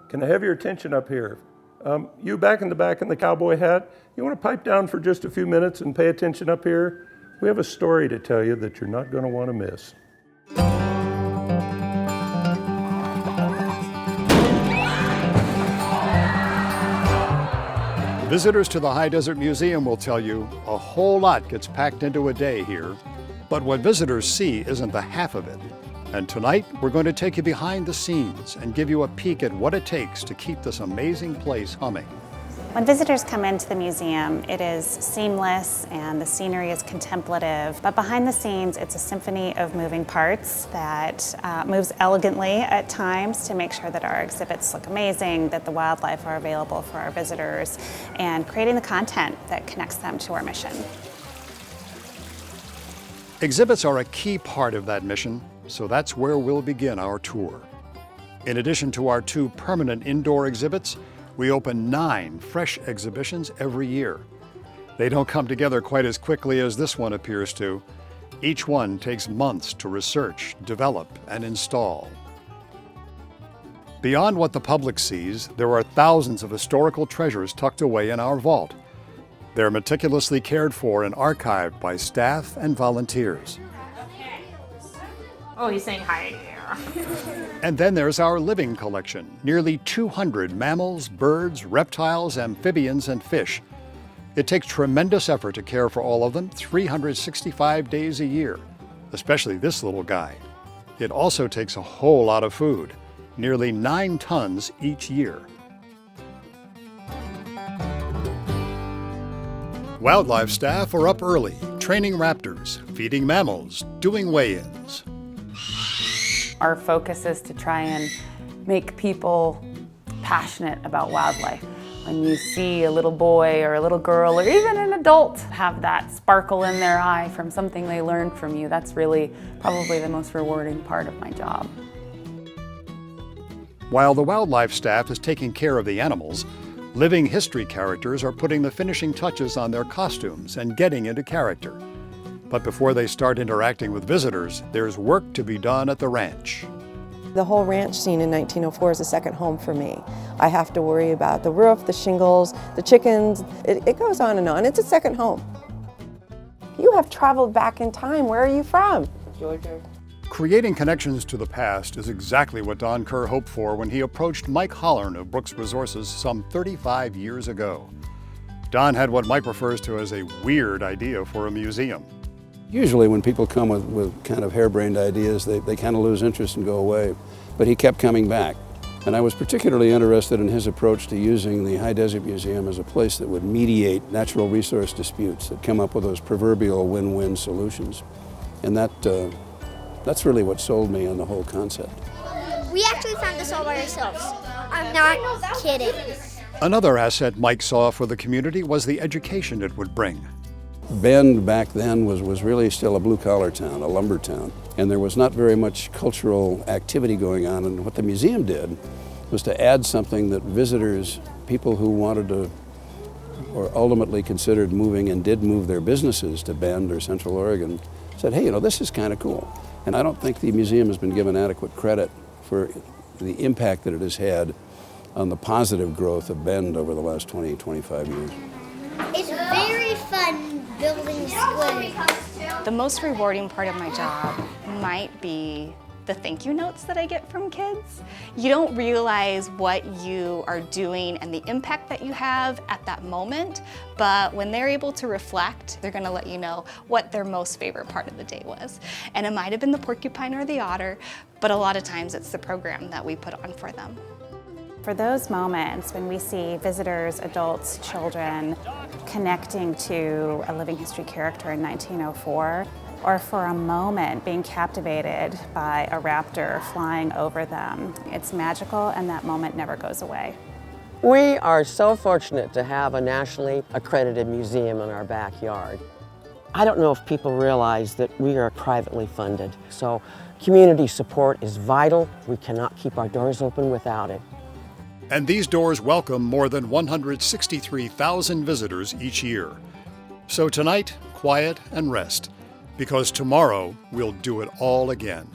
Can I have your attention up here? You back in the back in the cowboy hat, you want to pipe down for just a few minutes and pay attention up here? We have a story to tell you that you're not going to want to miss. Visitors to the High Desert Museum will tell you a whole lot gets packed into a day here, but what visitors see isn't the half of it. And tonight, we're going to take you behind the scenes and give you a peek at what it takes to keep this amazing place humming. When visitors come into the museum, it is seamless and the scenery is contemplative, but behind the scenes, it's a symphony of moving parts that moves elegantly at times to make sure that our exhibits look amazing, that the wildlife are available for our visitors, and creating the content that connects them to our mission. Exhibits are a key part of that mission, so that's where we'll begin our tour. In addition to our 2 permanent indoor exhibits, we open 9 fresh exhibitions every year. They don't come together quite as quickly as this one appears to. Each one takes months to research, develop, and install. Beyond what the public sees, there are thousands of historical treasures tucked away in our vault. They're meticulously cared for and archived by staff and volunteers. Oh, he's saying hi there. And then there's our living collection, nearly 200 mammals, birds, reptiles, amphibians, and fish. It takes tremendous effort to care for all of them 365 days a year, especially this little guy. It also takes a whole lot of food, nearly 9 tons each year. Wildlife staff are up early, training raptors, feeding mammals, doing weigh-ins. Our focus is to try and make people passionate about wildlife. When you see a little boy or a little girl or even an adult have that sparkle in their eye from something they learned from you, that's really probably the most rewarding part of my job. While the wildlife staff is taking care of the animals, living history characters are putting the finishing touches on their costumes and getting into character. But before they start interacting with visitors, there's work to be done at the ranch. The whole ranch scene in 1904 is a second home for me. I have to worry about the roof, the shingles, the chickens. It goes on and on. It's a second home. You have traveled back in time. Where are you from? Georgia. Creating connections to the past is exactly what Don Kerr hoped for when he approached Mike Hollern of Brooks Resources some 35 years ago. Don had what Mike refers to as a weird idea for a museum. Usually when people come with kind of harebrained ideas, they kind of lose interest and go away. But he kept coming back. And I was particularly interested in his approach to using the High Desert Museum as a place that would mediate natural resource disputes, that come up with those proverbial win-win solutions. And that's really what sold me on the whole concept. We actually found this all by ourselves. I'm not kidding. Another asset Mike saw for the community was the education it would bring. Bend back then was really still a blue-collar town, a lumber town, and there was not very much cultural activity going on. And what the museum did was to add something that visitors, people who wanted to, or ultimately considered moving and did move their businesses to Bend or Central Oregon, said, hey, this is kind of cool. And I don't think the museum has been given adequate credit for the impact that it has had on the positive growth of Bend over the last 20, 25 years. It's very fun building squid. The most rewarding part of my job might be the thank you notes that I get from kids. You don't realize what you are doing and the impact that you have at that moment, but when they're able to reflect, they're gonna let you know what their most favorite part of the day was. And it might have been the porcupine or the otter, but a lot of times it's the program that we put on for them. For those moments when we see visitors, adults, children connecting to a living history character in 1904, or for a moment being captivated by a raptor flying over them, it's magical and that moment never goes away. We are so fortunate to have a nationally accredited museum in our backyard. I don't know if people realize that we are privately funded, so community support is vital. We cannot keep our doors open without it. And these doors welcome more than 163,000 visitors each year. So tonight, quiet and rest, because tomorrow we'll do it all again.